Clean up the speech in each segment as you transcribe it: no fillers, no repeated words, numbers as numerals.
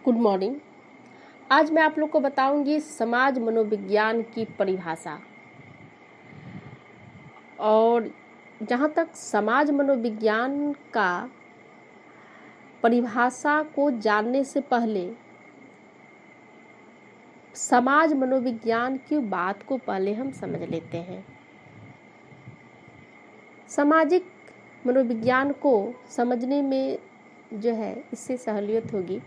Good morning. आज मैं आप लोग को बताऊंगी समाज मनोविज्ञान की परिभाषा। और जहाँ तक समाज मनोविज्ञान का परिभाषा को जानने से पहले समाज मनोविज्ञान की बात को पहले हम समझ लेते हैं। सामाजिक मनोविज्ञान को समझने में जो है इससे सहूलियत होगी।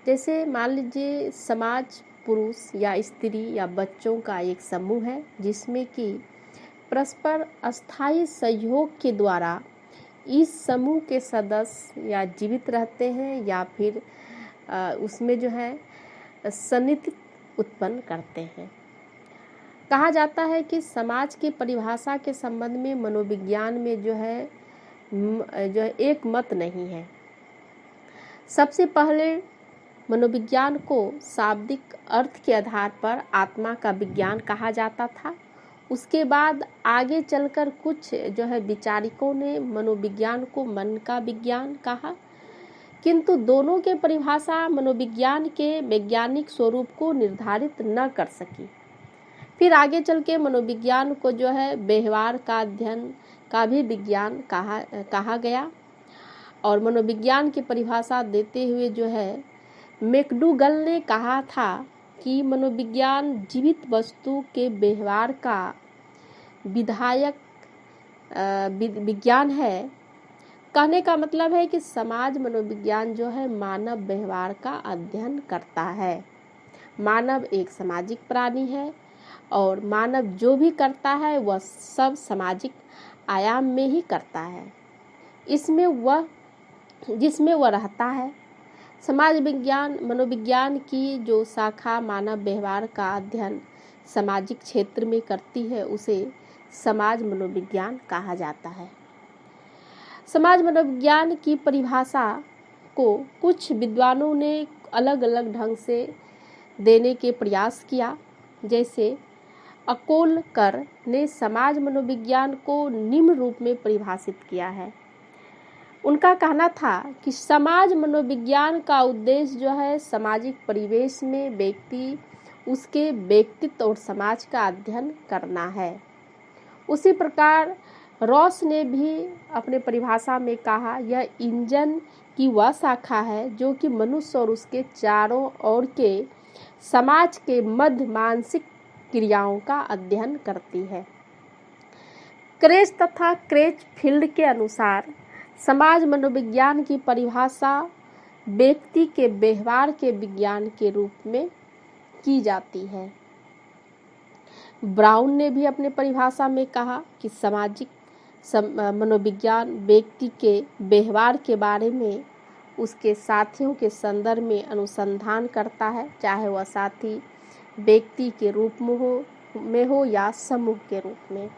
जैसे मान लीजिए समाज पुरुष या स्त्री या बच्चों का एक समूह है जिसमें कि परस्पर अस्थायी सहयोग के द्वारा इस समूह के सदस्य या जीवित रहते हैं या फिर उसमें जो है सन्निहित उत्पन्न करते हैं। कहा जाता है कि समाज की परिभाषा के संबंध में मनोविज्ञान में जो है एक मत नहीं है। सबसे पहले मनोविज्ञान को शाब्दिक अर्थ के आधार पर आत्मा का विज्ञान कहा जाता था। उसके बाद आगे चलकर कुछ जो है विचारकों ने मनोविज्ञान को मन का विज्ञान कहा, किंतु दोनों के परिभाषा मनोविज्ञान के वैज्ञानिक स्वरूप को निर्धारित न कर सकी। फिर आगे चल के मनोविज्ञान को जो है व्यवहार का अध्ययन का भी विज्ञान कहा गया। और मनोविज्ञान की परिभाषा देते हुए जो है मैकडूगल ने कहा था कि मनोविज्ञान जीवित वस्तु के व्यवहार का विधायक विज्ञान है। कहने का मतलब है कि समाज मनोविज्ञान जो है मानव व्यवहार का अध्ययन करता है। मानव एक सामाजिक प्राणी है और मानव जो भी करता है वह सब सामाजिक आयाम में ही करता है, जिसमें वह रहता है। समाज विज्ञान मनोविज्ञान की जो शाखा मानव व्यवहार का अध्ययन सामाजिक क्षेत्र में करती है उसे समाज मनोविज्ञान कहा जाता है। समाज मनोविज्ञान की परिभाषा को कुछ विद्वानों ने अलग अलग ढंग से देने के प्रयास किया। जैसे अकोलकर ने समाज मनोविज्ञान को निम्न रूप में परिभाषित किया है। उनका कहना था कि समाज मनोविज्ञान का उद्देश्य जो है सामाजिक परिवेश में व्यक्ति उसके व्यक्तित्व और समाज का अध्ययन करना है। उसी प्रकार रॉस ने भी अपने परिभाषा में कहा, यह इंजन की वह शाखा है जो कि मनुष्य और उसके चारों ओर के समाज के मध्य मानसिक क्रियाओं का अध्ययन करती है। क्रेच तथा क्रेचफील्ड के अनुसार समाज मनोविज्ञान की परिभाषा व्यक्ति के व्यवहार के विज्ञान के रूप में की जाती है। ब्राउन ने भी अपने परिभाषा में कहा कि सामाजिक मनोविज्ञान व्यक्ति के व्यवहार के बारे में उसके साथियों के संदर्भ में अनुसंधान करता है, चाहे वह साथी व्यक्ति के रूप में हो या समूह के रूप में।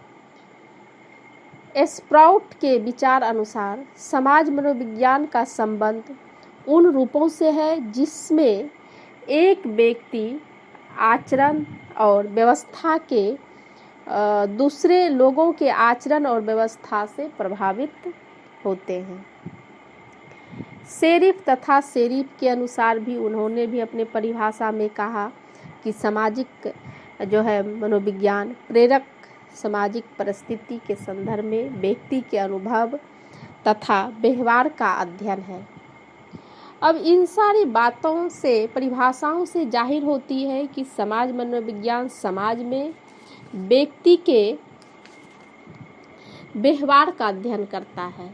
स्प्राउट के विचार अनुसार समाज मनोविज्ञान का संबंध उन रूपों से है जिसमें एक व्यक्ति आचरण और व्यवस्था के दूसरे लोगों के आचरण और व्यवस्था से प्रभावित होते हैं। शेरिफ तथा शेरिफ के अनुसार भी उन्होंने भी अपने परिभाषा में कहा कि सामाजिक जो है मनोविज्ञान प्रेरक सामाजिक परिस्थिति के संदर्भ में व्यक्ति के अनुभव तथा व्यवहार का अध्ययन है। अब इन सारी बातों से परिभाषाओं से जाहिर होती है कि समाज मनोविज्ञान समाज में व्यक्ति के व्यवहार का अध्ययन करता है।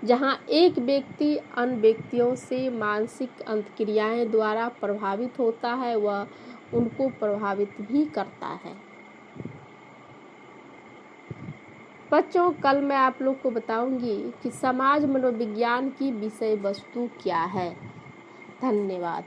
जहाँ एक व्यक्ति अन्य व्यक्तियों से मानसिक अंतक्रियाएं द्वारा प्रभावित होता है वह उनको प्रभावित भी करता है। बच्चों, कल मैं आप लोग को बताऊंगी कि समाज मनोविज्ञान की विषय वस्तु क्या है। धन्यवाद।